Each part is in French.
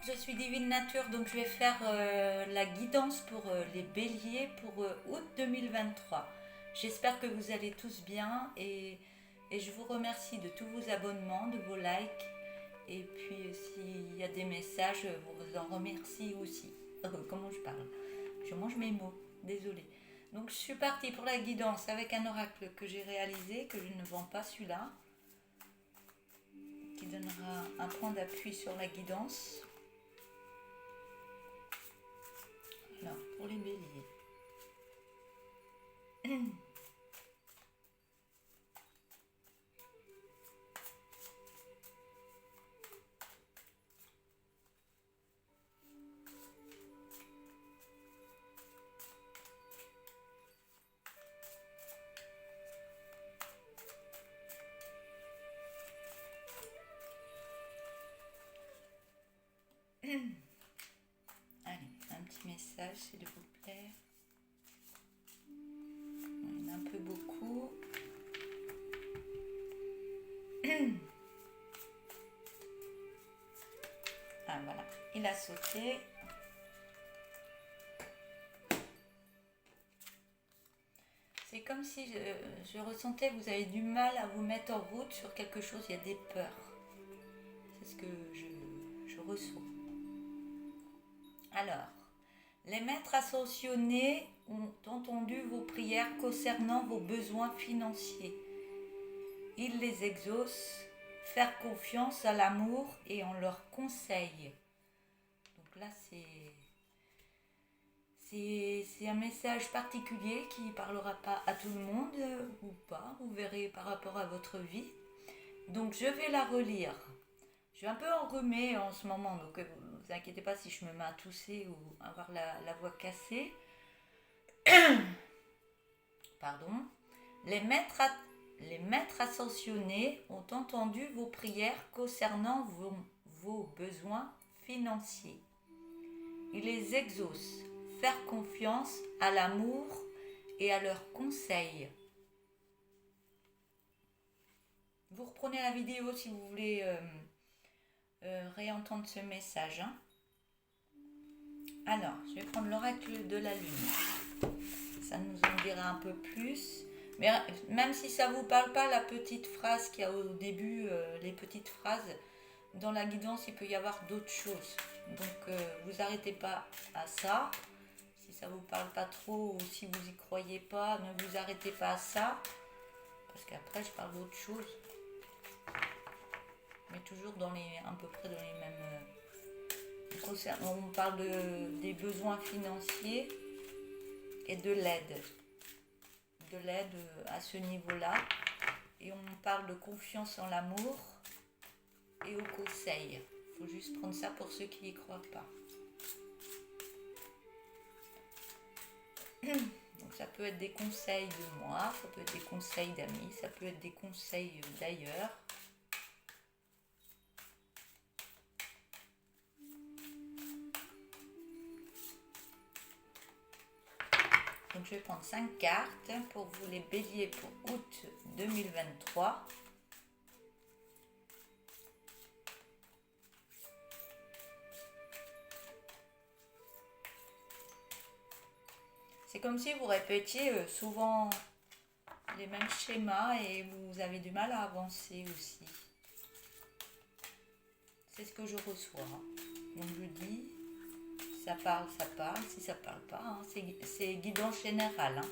je suis Divine Nature, donc je vais faire la guidance pour les béliers pour août 2023. J'espère que vous allez tous bien et je vous remercie de tous vos abonnements, de vos likes. Et puis s'il y a des messages, je vous en remercie aussi. Comment je parle? Je mange mes mots, désolée. Donc je suis partie pour la guidance avec un oracle que j'ai réalisé, que je ne vends pas celui-là, qui donnera un point d'appui sur la guidance. Alors, pour les béliers. Allez, un petit message s'il vous plaît. Il y en a un peu beaucoup. Ah voilà, il a sauté. C'est comme si je ressentais que vous avez du mal à vous mettre en route sur quelque chose, il y a des peurs. C'est ce que je reçois. Alors, les maîtres ascensionnés ont entendu vos prières concernant vos besoins financiers. Ils les exaucent, faire confiance à l'amour et en leurs conseils. Donc là, c'est un message particulier qui ne parlera pas à tout le monde ou pas, vous verrez par rapport à votre vie. Donc je vais la relire. Je suis un peu enrhumée en ce moment, donc ne vous inquiétez pas si je me mets à tousser ou avoir la voix cassée. Pardon. Les maîtres ascensionnés ont entendu vos prières concernant vos besoins financiers. Ils les exaucent. Faire confiance à l'amour et à leurs conseils. Vous reprenez la vidéo si vous voulez réentendre ce message. Hein. Alors, je vais prendre l'oracle de la lune. Ça nous en dira un peu plus. Mais même si ça ne vous parle pas, la petite phrase qu'il y a au début, les petites phrases, dans la guidance, il peut y avoir d'autres choses. Donc, vous arrêtez pas à ça. Si ça vous parle pas trop ou si vous y croyez pas, ne vous arrêtez pas à ça. Parce qu'après, je parle d'autre chose. Mais toujours à peu près dans les mêmes... on parle des besoins financiers et de l'aide. De l'aide à ce niveau-là. Et on parle de confiance en l'amour et au conseil. Il faut juste prendre ça pour ceux qui n'y croient pas. Donc ça peut être des conseils de moi, ça peut être des conseils d'amis, ça peut être des conseils d'ailleurs. Donc je vais prendre 5 cartes pour vous les béliers pour août 2023. C'est comme si vous répétiez souvent les mêmes schémas et vous avez du mal à avancer aussi. C'est ce que je reçois. Donc je dis, si ça parle, si ça parle pas, hein, c'est guidance générale. Hein.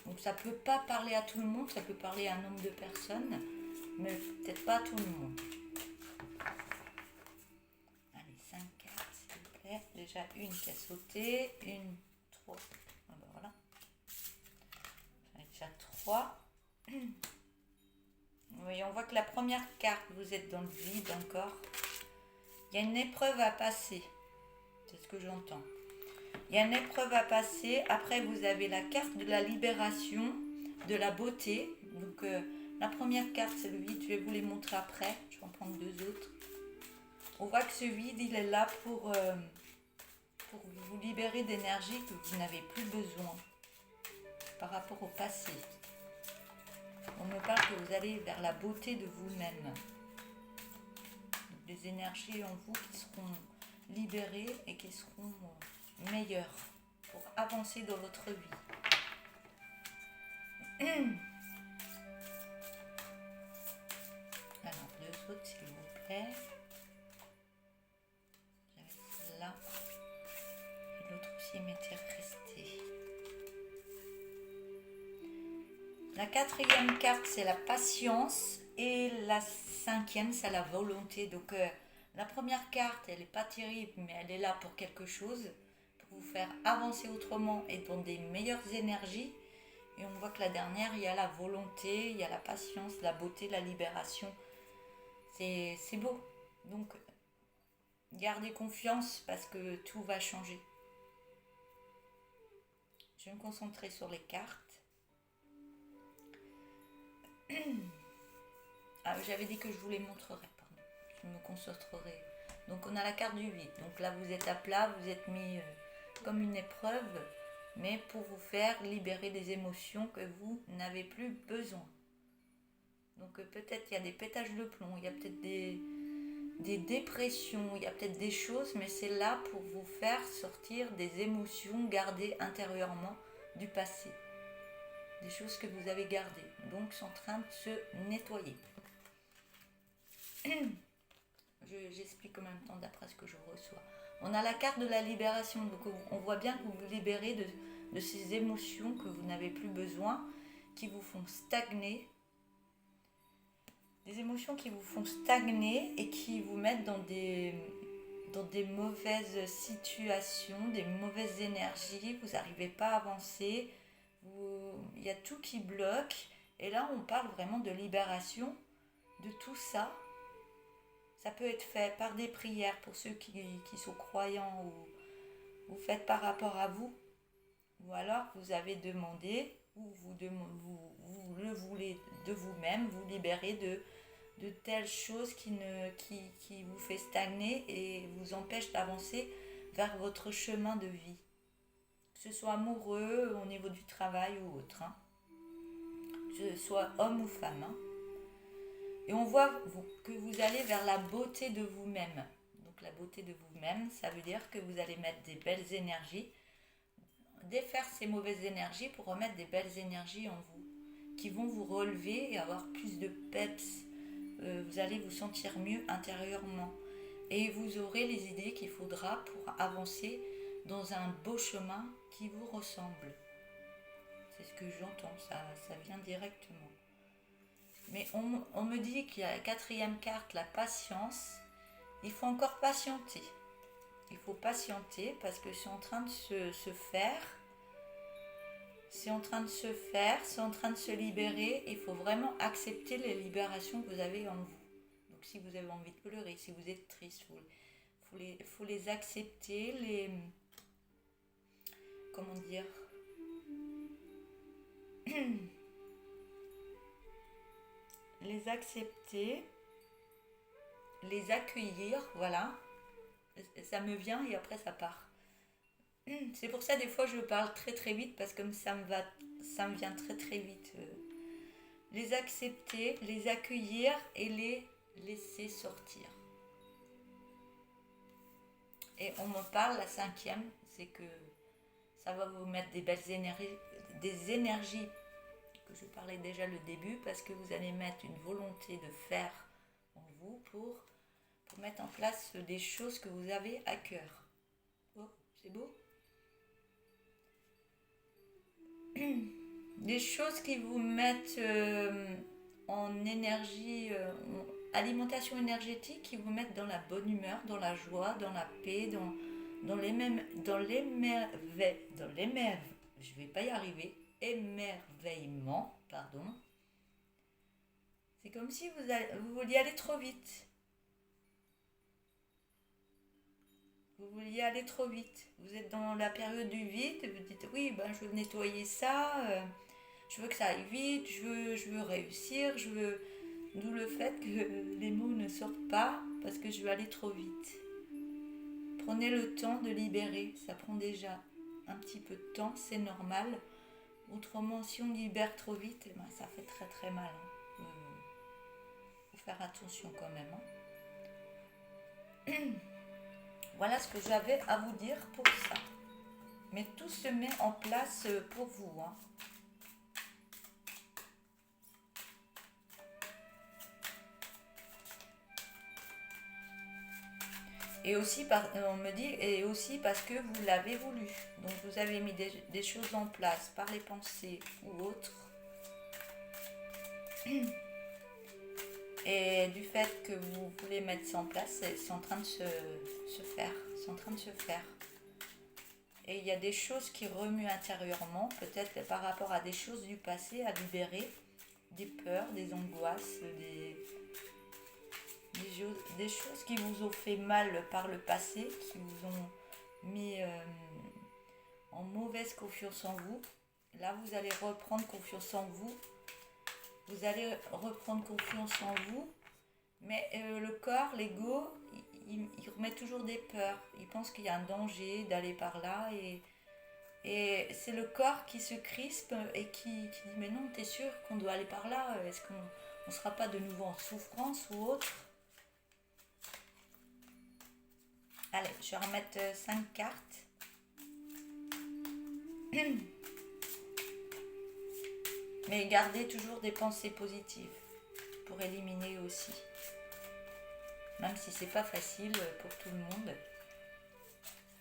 Donc ça peut pas parler à tout le monde, ça peut parler à un nombre de personnes, mais peut-être pas à tout le monde. Allez, 5 cartes s'il vous plaît. Déjà une qui a sauté, une, 3. Ah ben voilà. J'en ai déjà 3. Oui, on voit que la première carte, vous êtes dans le vide encore. Il y a une épreuve à passer. C'est ce que j'entends. Il y a une épreuve à passer. Après, vous avez la carte de la libération, de la beauté. Donc, la première carte, c'est le vide. Je vais vous les montrer après. Je vais en prendre 2 autres. On voit que ce vide, il est là pour vous libérer d'énergie que vous n'avez plus besoin par rapport au passé. On me parle que vous allez vers la beauté de vous-même. Des énergies en vous qui seront libérés et qui seront meilleurs pour avancer dans votre vie. Alors, deux autres, s'il vous plaît. J'avais celle-là. Et l'autre aussi m'était resté. La quatrième carte, c'est la patience. Et la cinquième, c'est la volonté. Donc, la première carte, elle n'est pas terrible, mais elle est là pour quelque chose. Pour vous faire avancer autrement et dans des meilleures énergies. Et on voit que la dernière, il y a la volonté, il y a la patience, la beauté, la libération. C'est beau. Donc, gardez confiance parce que tout va changer. Je vais me concentrer sur les cartes. Ah, j'avais dit que je vous les montrerai, pardon. Je me concentrerai. Donc, on a la carte du vide. Donc là, vous êtes à plat, vous êtes mis comme une épreuve, mais pour vous faire libérer des émotions que vous n'avez plus besoin. Donc peut-être il y a des pétages de plomb, il y a peut-être des dépressions, il y a peut-être des choses, mais c'est là pour vous faire sortir des émotions gardées intérieurement du passé. Des choses que vous avez gardées, donc sont en train de se nettoyer. J'explique en même temps d'après ce que je reçois. On a la carte de la libération, donc on voit bien que vous vous libérez de ces émotions que vous n'avez plus besoin, qui vous font stagner. Des émotions qui vous font stagner et qui vous mettent dans des mauvaises situations, des mauvaises énergies, vous n'arrivez pas à avancer, il y a tout qui bloque. Et là, on parle vraiment de libération de tout ça. Ça peut être fait par des prières pour ceux qui sont croyants ou vous faites par rapport à vous. Ou alors vous avez demandé ou vous le voulez de vous-même, vous libérer de telles choses qui vous fait stagner et vous empêche d'avancer vers votre chemin de vie. Que ce soit amoureux, au niveau du travail ou autre. Que ce soit homme ou femme. Et on voit que vous allez vers la beauté de vous-même. Donc la beauté de vous-même, ça veut dire que vous allez mettre des belles énergies, défaire ces mauvaises énergies pour remettre des belles énergies en vous, qui vont vous relever et avoir plus de peps. Vous allez vous sentir mieux intérieurement. Et vous aurez les idées qu'il faudra pour avancer dans un beau chemin qui vous ressemble. C'est ce que j'entends, ça vient directement. Mais on me dit qu'il y a la quatrième carte, la patience. Il faut encore patienter. Il faut patienter parce que c'est en train de se faire. C'est en train de se faire, c'est en train de se libérer. Il faut vraiment accepter les libérations que vous avez en vous. Donc si vous avez envie de pleurer, si vous êtes triste, faut les accepter, comment dire les accepter, les accueillir, voilà. Ça me vient et après ça part. C'est pour ça des fois je parle très très vite parce que ça me vient très très vite. Les accepter, les accueillir et les laisser sortir. Et on me parle, la cinquième, c'est que ça va vous mettre des belles énergies que je parlais déjà le début, parce que vous allez mettre une volonté de faire en vous pour mettre en place des choses que vous avez à cœur. Oh, c'est beau. Des choses qui vous mettent en énergie, alimentation énergétique, qui vous mettent dans la bonne humeur, dans la joie, dans la paix, je vais pas y arriver, émerveillement, pardon. C'est comme si vous vouliez aller trop vite. Vous vouliez aller trop vite. Vous êtes dans la période du vide, vous dites oui, je veux nettoyer ça, je veux que ça aille vite, je veux réussir, d'où le fait que les mots ne sortent pas parce que je veux aller trop vite. Prenez le temps de libérer, ça prend déjà un petit peu de temps, c'est normal. Autrement, si on libère trop vite, ça fait très très mal. Faut faire attention quand même. Voilà ce que j'avais à vous dire pour ça. Mais tout se met en place pour vous, hein. Et aussi, on me dit, et aussi parce que vous l'avez voulu. Donc vous avez mis des choses en place par les pensées ou autres. Et du fait que vous voulez mettre ça en place, c'est en train de se faire. C'est en train de se faire. Et il y a des choses qui remuent intérieurement, peut-être par rapport à des choses du passé à libérer, des peurs, des angoisses, des choses qui vous ont fait mal par le passé, qui vous ont mis en mauvaise confiance en vous. Là, vous allez reprendre confiance en vous. Vous allez reprendre confiance en vous. Mais le corps, l'ego, il remet toujours des peurs. Il pense qu'il y a un danger d'aller par là. Et c'est le corps qui se crispe et qui dit « Mais non, t'es sûr qu'on doit aller par là? Est-ce qu'on ne sera pas de nouveau en souffrance ou autre ?» Allez, je vais remettre 5 cartes. Mais gardez toujours des pensées positives pour éliminer aussi. Même si c'est pas facile pour tout le monde.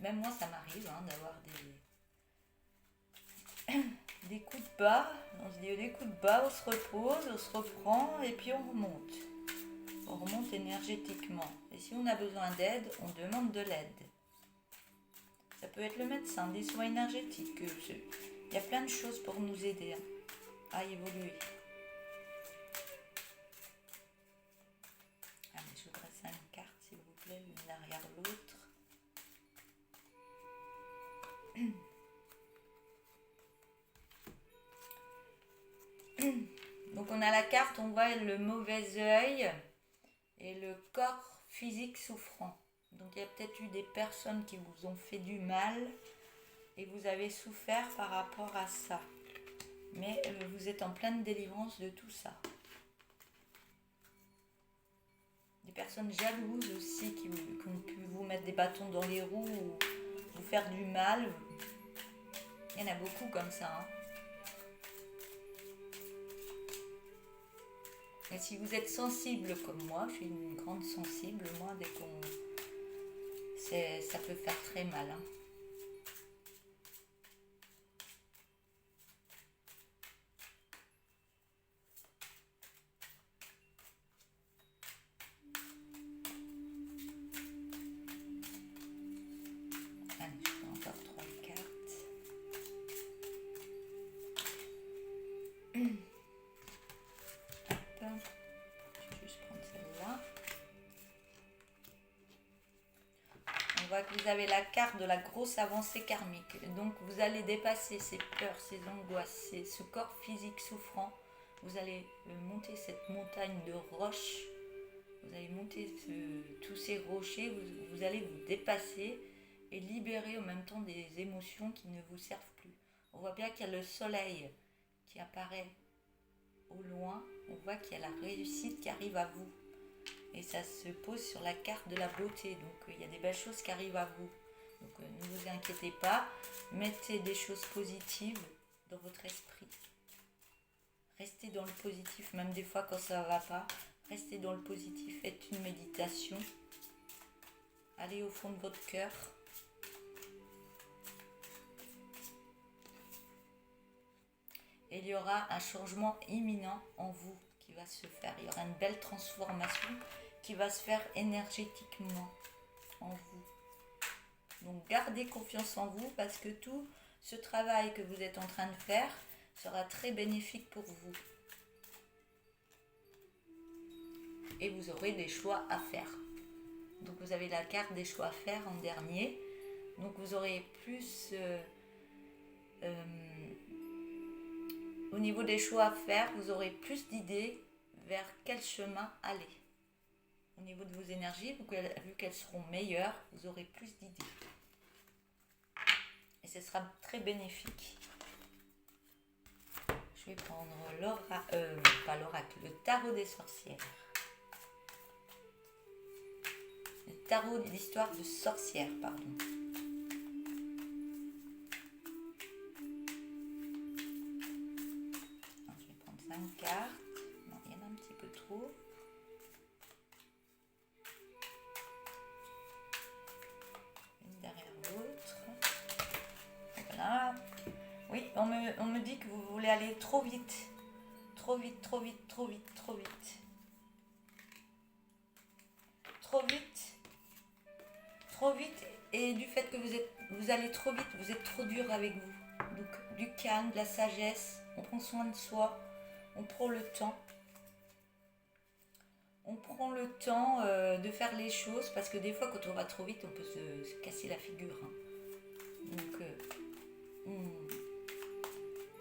Même moi, ça m'arrive d'avoir des coups de bas. On se dit des coups de bas, on se repose, on se reprend et puis on remonte. On remonte énergétiquement. Et si on a besoin d'aide, on demande de l'aide. Ça peut être le médecin, des soins énergétiques. Il y a plein de choses pour nous aider à évoluer. Allez, je voudrais 5 cartes, s'il vous plaît, l'une derrière l'autre. Donc on a la carte, on voit le mauvais œil et le corps physique souffrant. Donc il y a peut-être eu des personnes qui vous ont fait du mal et vous avez souffert par rapport à ça. Mais vous êtes en pleine délivrance de tout ça. Des personnes jalouses aussi qui ont pu vous mettre des bâtons dans les roues ou vous faire du mal. Il y en a beaucoup comme ça. Et si vous êtes sensible comme moi, je suis une grande sensible, moi, dès qu'on... ça peut faire très mal. Allez, je fais encore 3 cartes. Je vais juste prendre celle-là. On voit que vous avez la carte de la grosse avancée karmique. Donc vous allez dépasser ces peurs, ces angoisses, ce corps physique souffrant. Vous allez monter cette montagne de roches. Vous allez monter tous ces rochers. Vous allez vous dépasser et libérer en même temps des émotions qui ne vous servent plus. On voit bien qu'il y a le soleil qui apparaît au loin. On voit qu'il y a la réussite qui arrive à vous. Et ça se pose sur la carte de la beauté. Donc il y a des belles choses qui arrivent à vous. Donc ne vous inquiétez pas. Mettez des choses positives dans votre esprit. Restez dans le positif, même des fois quand ça ne va pas. Restez dans le positif. Faites une méditation. Allez au fond de votre cœur. Et il y aura un changement imminent en vous qui va se faire. Il y aura une belle transformation qui va se faire énergétiquement en vous. Donc gardez confiance en vous parce que tout ce travail que vous êtes en train de faire sera très bénéfique pour vous. Et vous aurez des choix à faire. Donc vous avez la carte des choix à faire en dernier. Donc vous aurez plus... au niveau des choix à faire, vous aurez plus d'idées vers quel chemin aller. Au niveau de vos énergies, vu qu'elles seront meilleures, vous aurez plus d'idées. Et ce sera très bénéfique. Je vais prendre pas l'oracle, le tarot des sorcières. Le tarot d'histoire de sorcière, pardon. Alors, je vais prendre 5 cartes. Non, il y en a un petit peu trop. Une derrière l'autre. Voilà. Oui, on me dit que vous voulez aller trop vite. Trop vite, trop vite, trop vite, trop vite. Trop vite. Trop vite. Et du fait que vous allez trop vite, vous êtes trop dur avec vous. Donc du calme, de la sagesse. On prend soin de soi. On prend le temps. On prend le temps de faire les choses. Parce que des fois, quand on va trop vite, on peut se casser la figure. Hein. Donc...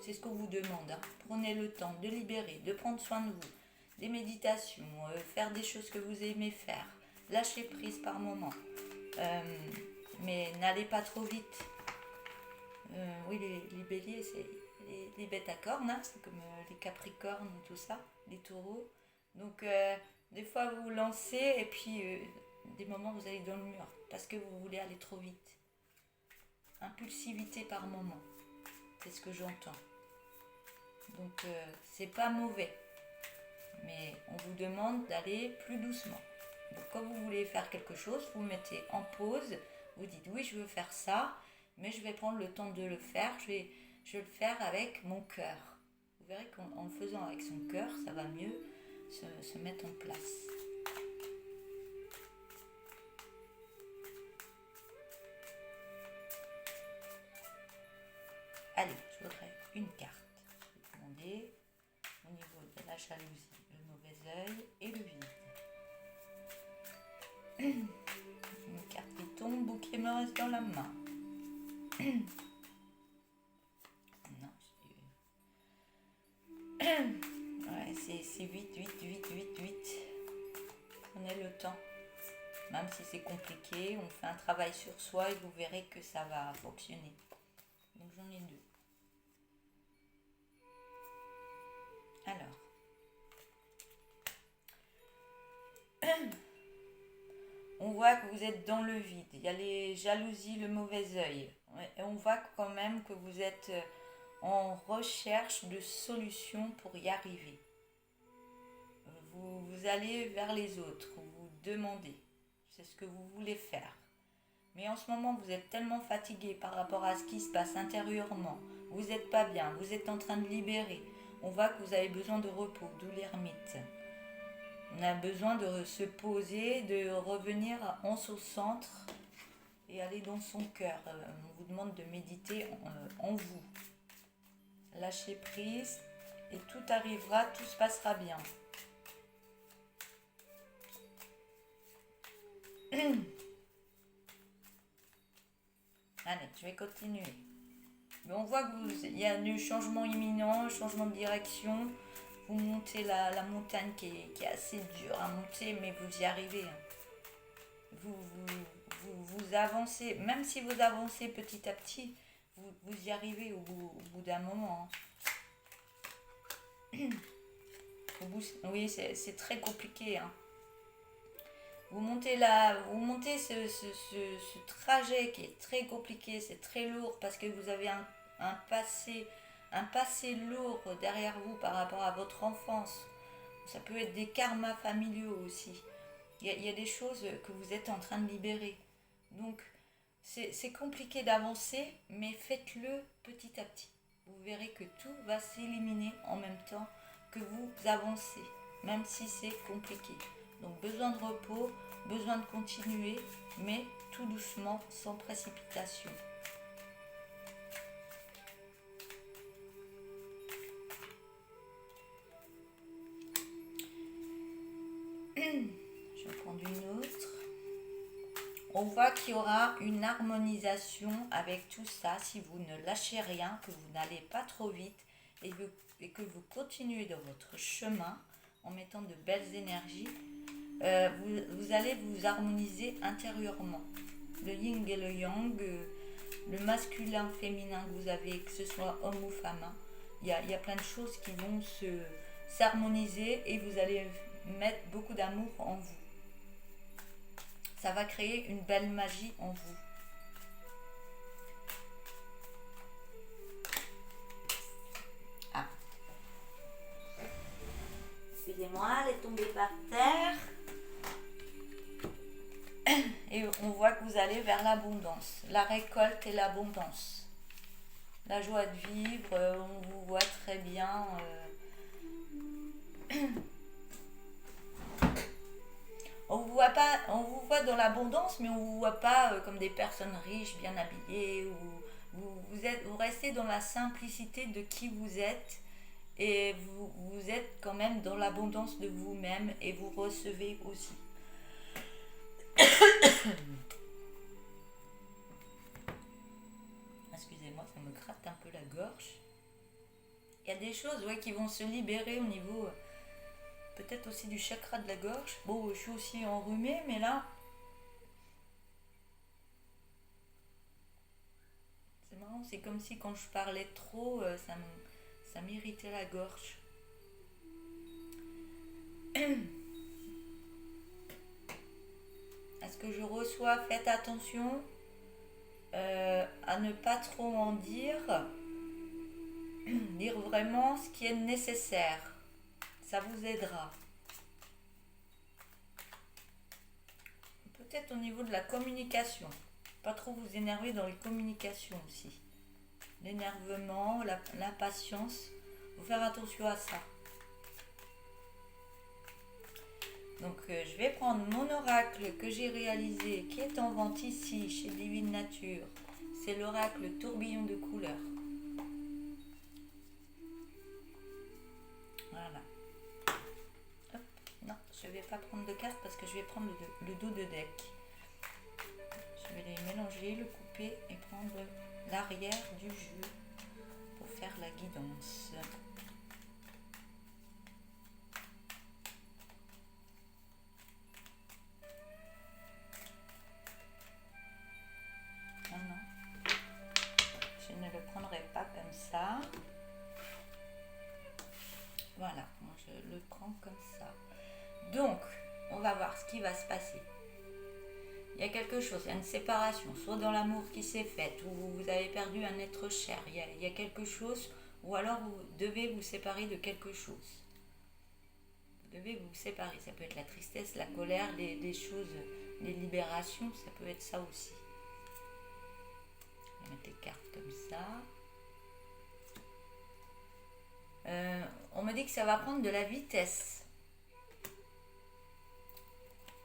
c'est ce qu'on vous demande. Hein. Prenez le temps de libérer, de prendre soin de vous. Des méditations, faire des choses que vous aimez faire. Lâcher prise par moment. Mais n'allez pas trop vite. Oui, les béliers, c'est les bêtes à cornes. Hein. C'est comme les capricornes, tout ça. Les taureaux. Donc, des fois, vous vous lancez et puis, des moments, vous allez dans le mur. Parce que vous voulez aller trop vite. Impulsivité par moment. C'est ce que j'entends. Donc c'est pas mauvais, mais on vous demande d'aller plus doucement. Donc quand vous voulez faire quelque chose, vous mettez en pause, vous dites oui je veux faire ça, mais je vais prendre le temps de le faire, je vais le faire avec mon cœur. Vous verrez qu'en le faisant avec son cœur, ça va mieux se mettre en place. Allez, je voudrais une carte. Au niveau de la jalousie, le mauvais œil et le vide. Une carte qui tombe, bouquet me reste dans la main. Non, ouais, c'est vite. Prenez le temps. Même si c'est compliqué, on fait un travail sur soi et vous verrez que ça va fonctionner. Donc j'en ai 2. Alors, on voit que vous êtes dans le vide. Il y a les jalousies, le mauvais œil. Et on voit quand même que vous êtes en recherche de solutions pour y arriver. Vous allez vers les autres, vous demandez. C'est ce que vous voulez faire. Mais en ce moment, vous êtes tellement fatigué par rapport à ce qui se passe intérieurement. Vous n'êtes pas bien, vous êtes en train de libérer. On voit que vous avez besoin de repos, d'où l'ermite. On a besoin de se poser, de revenir en son centre et aller dans son cœur. On vous demande de méditer en vous. Lâchez prise et tout arrivera, tout se passera bien. Allez, je vais continuer. Mais on voit qu'il y a du changement imminent, changement de direction. Vous montez la montagne qui est assez dure à monter, mais vous y arrivez. Vous avancez, même si vous avancez petit à petit, vous y arrivez au bout d'un moment. Oui, c'est très compliqué. Hein. Vous montez ce trajet qui est très compliqué, c'est très lourd parce que vous avez un passé lourd derrière vous par rapport à votre enfance. Ça peut être des karmas familiaux aussi. Il y a des choses que vous êtes en train de libérer. Donc, c'est compliqué d'avancer, mais faites-le petit à petit. Vous verrez que tout va s'éliminer en même temps que vous avancez, même si c'est compliqué. Donc, besoin de repos, besoin de continuer, mais tout doucement, sans précipitation. Je vais prendre une autre. On voit qu'il y aura une harmonisation avec tout ça si vous ne lâchez rien, que vous n'allez pas trop vite et que vous continuez dans votre chemin en mettant de belles énergies. Vous allez vous harmoniser intérieurement. Le yin et le yang, le masculin, féminin que vous avez, que ce soit homme ou femme, hein, il y a plein de choses qui vont s'harmoniser et vous allez mettre beaucoup d'amour en vous. Ça va créer une belle magie en vous. Ah. Excusez-moi, elle est tombée par terre. Et on voit que vous allez vers l'abondance, la récolte et l'abondance. La joie de vivre, on vous voit très bien. On vous voit dans l'abondance, mais on vous voit pas comme des personnes riches, bien habillées. Vous restez dans la simplicité de qui vous êtes. Et vous êtes quand même dans l'abondance de vous-même et vous recevez aussi. Excusez-moi, ça me gratte un peu la gorge. Il y a des choses qui vont se libérer au niveau peut-être aussi du chakra de la gorge. Bon, je suis aussi enrhumée, mais là, c'est marrant, c'est comme si quand je parlais trop, ça m'irritait la gorge. À ce que je reçois, faites attention à ne pas trop en dire. Dire vraiment ce qui est nécessaire. Ça vous aidera. Peut-être au niveau de la communication. Pas trop vous énerver dans les communications aussi. L'énervement, l'impatience. Faut faire attention à ça. Donc je vais prendre mon oracle que j'ai réalisé, qui est en vente ici chez Divine Nature. C'est l'oracle tourbillon de couleurs. Voilà. Hop. Non, je ne vais pas prendre de carte parce que je vais prendre le dos de deck. Je vais les mélanger, le couper et prendre l'arrière du jeu pour faire la guidance. Ah non, je ne le prendrai pas comme ça. Voilà, moi je le prends comme ça. Donc, on va voir ce qui va se passer. Il y a quelque chose, il y a une séparation, soit dans l'amour qui s'est fait, ou vous avez perdu un être cher. Il y a quelque chose, ou alors vous devez vous séparer de quelque chose. Vous devez vous séparer. Ça peut être la tristesse, la colère, des choses, les libérations, ça peut être ça aussi. Je vais mettre les cartes comme ça. On me dit que ça va prendre de la vitesse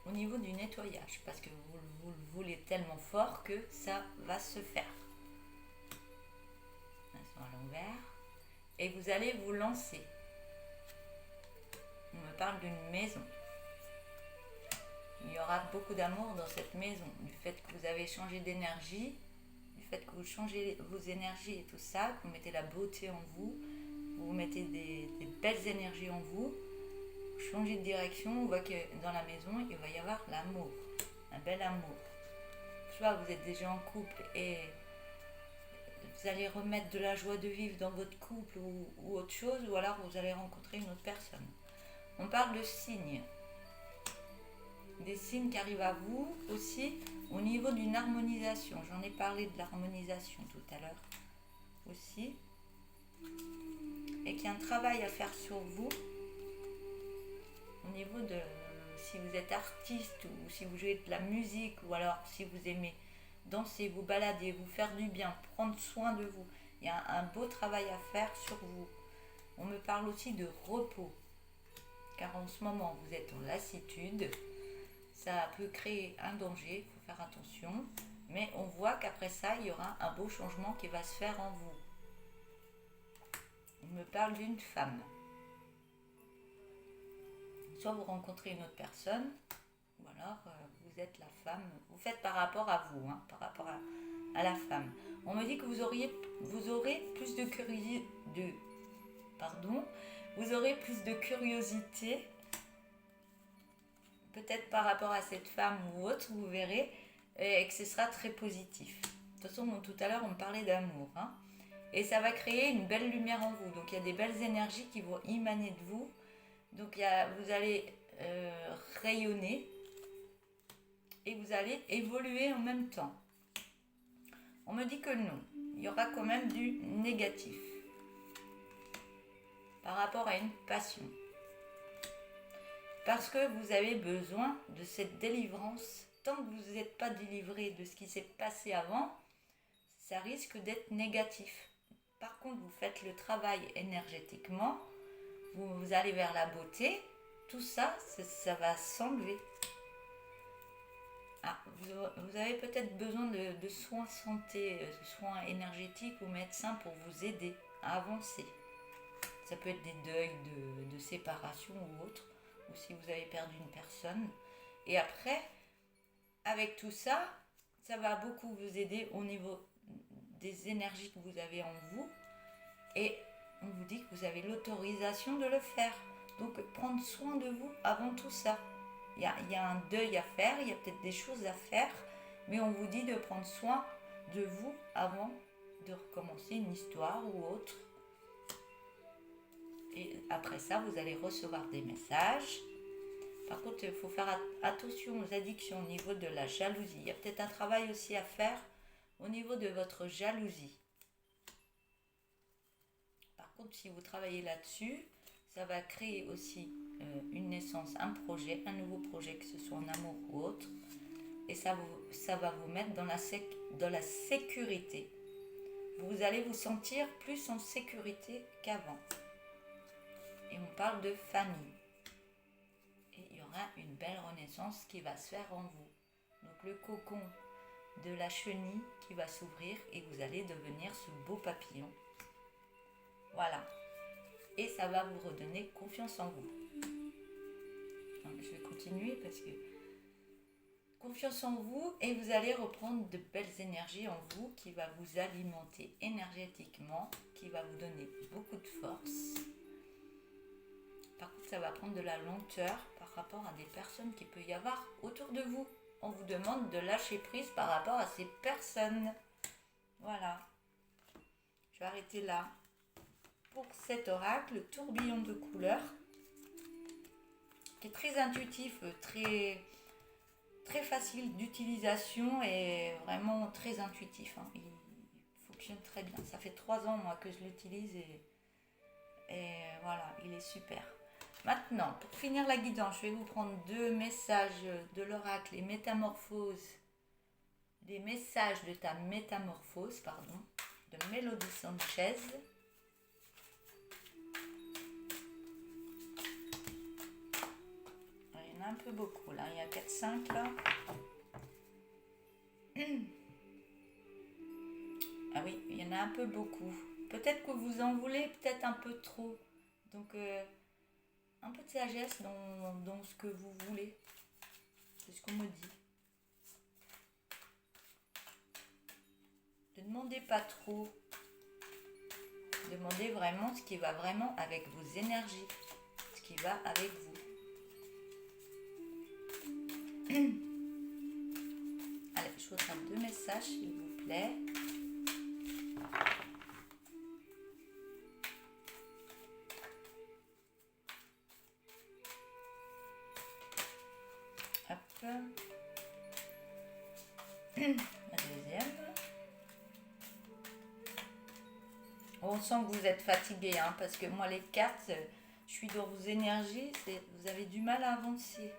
au niveau du nettoyage parce que vous le voulez tellement fort que ça va se faire. Elles sont à l'envers et vous allez vous lancer. On me parle d'une maison. Il y aura beaucoup d'amour dans cette maison, du fait que vous avez changé d'énergie, du fait que vous changez vos énergies et tout ça, que vous mettez la beauté en vous, vous mettez des belles énergies en vous, vous changez de direction, on voit que dans la maison, il va y avoir l'amour, un bel amour. Soit vous êtes déjà en couple et vous allez remettre de la joie de vivre dans votre couple ou autre chose, ou alors vous allez rencontrer une autre personne. On parle de signes. Des signes qui arrivent à vous aussi au niveau d'une harmonisation. J'en ai parlé de l'harmonisation tout à l'heure aussi. Et qu'il y a un travail à faire sur vous au niveau de si vous êtes artiste ou si vous jouez de la musique ou alors si vous aimez danser, vous balader, vous faire du bien, prendre soin de vous. Il y a un beau travail à faire sur vous. On me parle aussi de repos. Car en ce moment, vous êtes en lassitude. Ça peut créer un danger, il faut faire attention. Mais on voit qu'après ça, il y aura un beau changement qui va se faire en vous. On me parle d'une femme. Soit vous rencontrez une autre personne, ou alors vous êtes la femme. Vous faites par rapport à vous, par rapport à la femme. On me dit que vous aurez plus de curiosité. Vous aurez plus de curiosité, peut-être par rapport à cette femme ou autre, vous verrez, et que ce sera très positif. De toute façon, tout à l'heure, on me parlait d'amour. Et ça va créer une belle lumière en vous. Donc, il y a des belles énergies qui vont émaner de vous. Donc, vous allez rayonner. et vous allez évoluer en même temps. On me dit que non, il y aura quand même du négatif par rapport à une passion. Parce que vous avez besoin de cette délivrance. Tant que vous n'êtes pas délivré de ce qui s'est passé avant, ça risque d'être négatif. Par contre, vous faites le travail énergétiquement, vous allez vers la beauté, tout ça, ça va s'enlever. Ah, vous avez peut-être besoin de soins santé, soins énergétiques ou médecins pour vous aider à avancer. Ça peut être des deuils de séparation ou autre, ou si vous avez perdu une personne. Et après, avec tout ça, ça va beaucoup vous aider au niveau des énergies que vous avez en vous. Et on vous dit que vous avez l'autorisation de le faire. Donc, prendre soin de vous avant tout ça. Il y a un deuil à faire, il y a peut-être des choses à faire, mais on vous dit de prendre soin de vous avant de recommencer une histoire ou autre. Et après ça, vous allez recevoir des messages. Par contre, il faut faire attention aux addictions au niveau de la jalousie. Il y a peut-être un travail aussi à faire au niveau de votre jalousie. Par contre, si vous travaillez là-dessus, ça va créer aussi une naissance, un projet, un nouveau projet, que ce soit en amour ou autre. Et ça va vous mettre dans la sécurité. Vous allez vous sentir plus en sécurité qu'avant. Et on parle de famille. Et il y aura une belle renaissance qui va se faire en vous. Donc le cocon de la chenille qui va s'ouvrir et vous allez devenir ce beau papillon. Voilà. Et ça va vous redonner confiance en vous. Donc je vais continuer parce que confiance en vous et vous allez reprendre de belles énergies en vous qui va vous alimenter énergétiquement, qui va vous donner beaucoup de force. Par contre, ça va prendre de la lenteur par rapport à des personnes qu'il peut y avoir autour de vous. On vous demande de lâcher prise par rapport à ces personnes. Voilà. Je vais arrêter là pour cet oracle, tourbillon de couleurs, qui est très intuitif, très, très facile d'utilisation et vraiment très intuitif. Il fonctionne très bien. Ça fait 3 ans moi que je l'utilise et voilà, il est super. Maintenant, pour finir la guidance, je vais vous prendre 2 messages de l'oracle, les métamorphoses, les messages de ta métamorphose, pardon, de Mélodie Sanchez. Il y en a un peu beaucoup là, il y a 4-5 là. Ah oui, il y en a un peu beaucoup. Peut-être que vous en voulez, peut-être un peu trop. Donc, un peu de sagesse dans ce que vous voulez. C'est ce qu'on me dit. Ne demandez pas trop. Demandez vraiment ce qui va vraiment avec vos énergies. Ce qui va avec vous. Allez, je vous donne 2 messages, s'il vous plaît. Hop. La deuxième. On sent que vous êtes fatigué, hein, parce que moi, les cartes, je suis dans vos énergies, vous avez du mal à avancer.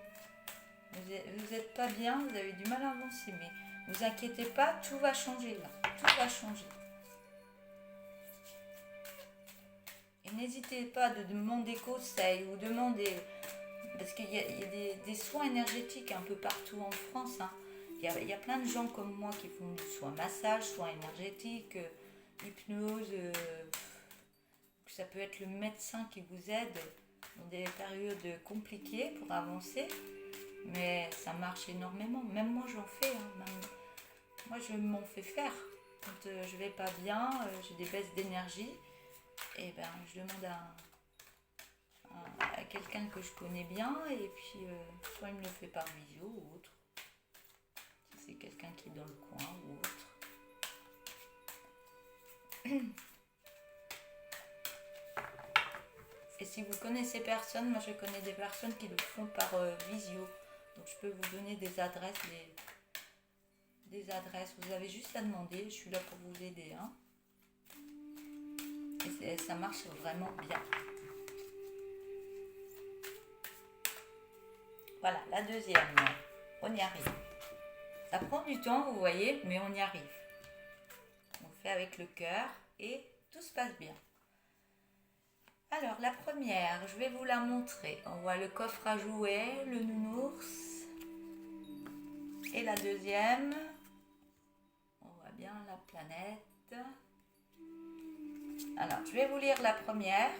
Vous n'êtes pas bien, vous avez du mal à avancer, mais ne vous inquiétez pas, tout va changer là. Tout va changer. Et n'hésitez pas de demander conseil ou demander, parce qu'il y a des soins énergétiques un peu partout en France. Hein. Il y a plein de gens comme moi qui font du soin massage, soins énergétiques, hypnose. Ça peut être le médecin qui vous aide dans des périodes compliquées pour avancer. Mais ça marche énormément. Même moi, j'en fais. Hein. Moi, je m'en fais faire. Quand je vais pas bien, j'ai des baisses d'énergie. Et ben, je demande à quelqu'un que je connais bien. Et puis, soit il me le fait par visio ou autre. Si c'est quelqu'un qui est dans le coin ou autre. Et si vous connaissez personne, moi je connais des personnes qui le font par visio. Donc je peux vous donner des adresses, vous avez juste à demander, je suis là pour vous aider. Hein. Et ça marche vraiment bien. Voilà, la deuxième, on y arrive. Ça prend du temps, vous voyez, mais on y arrive. On fait avec le cœur et tout se passe bien. Alors, la première, je vais vous la montrer. On voit le coffre à jouets, le nounours. Et la deuxième, on voit bien la planète. Alors, je vais vous lire la première.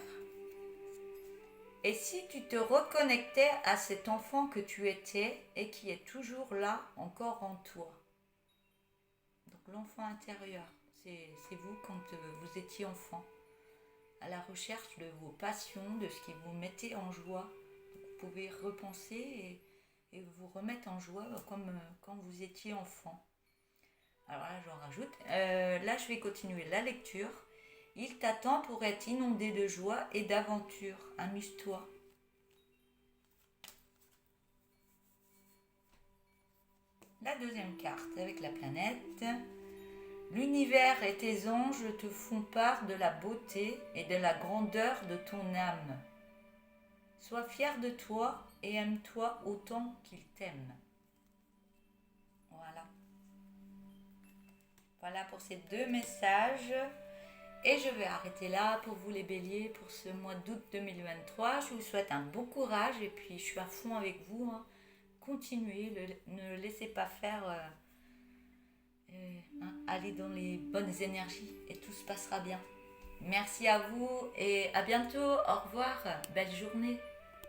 Et si tu te reconnectais à cet enfant que tu étais et qui est toujours là, encore en toi. Donc l'enfant intérieur, c'est vous quand vous étiez enfant. À la recherche de vos passions, de ce qui vous mettait en joie. Donc, vous pouvez repenser et vous remettre en joie comme quand vous étiez enfant. Alors là, j'en rajoute. Là, je vais continuer la lecture. Il t'attend pour être inondé de joie et d'aventure. Amuse-toi. La deuxième carte avec la planète. L'univers et tes anges te font part de la beauté et de la grandeur de ton âme. Sois fier de toi et aime-toi autant qu'il t'aime. Voilà. Voilà pour ces deux messages. Et je vais arrêter là pour vous les béliers pour ce mois d'août 2023. Je vous souhaite un bon courage et puis je suis à fond avec vous. Hein. Continuez, ne laissez pas faire, allez dans les bonnes énergies et tout se passera bien. Merci à vous et à bientôt. Au revoir, belle journée.